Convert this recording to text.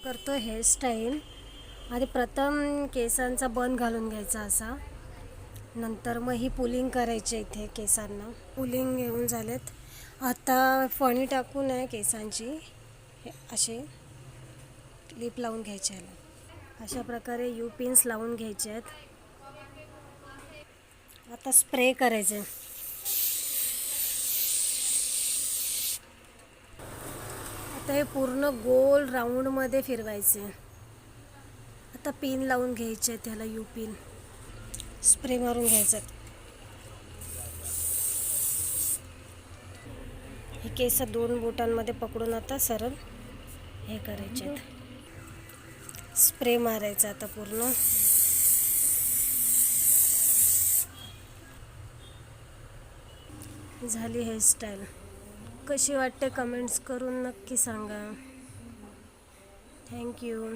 करतो हेअरस्टाईल. आधी प्रथम केसांचा बन घालून घ्यायचा असा, नंतर मग ही पुलिंग करायची. इथे केसांना पुलिंग घेऊन झालेत. आता फणी टाकून आहे केसांची असे क्लिप लावून घ्यायचे आहे. अशा प्रकारे यू पिन्स लावून घ्यायचे आहेत. आता स्प्रे करायचे. आता हे पूर्ण गोल राऊंडमध्ये फिरवायचे. आता पिन लावून घ्यायचे त्याला, यू पिन स्प्रे मारून घ्यायचं. हे केस दोन बोटांमध्ये पकडून आता सरळ हे करायचे. स्प्रे मारायचा आता पूर्ण. झाली हेअरस्टाईल. कशी वाटते कमेंट्स करून नक्की सांगा. थँक्यू.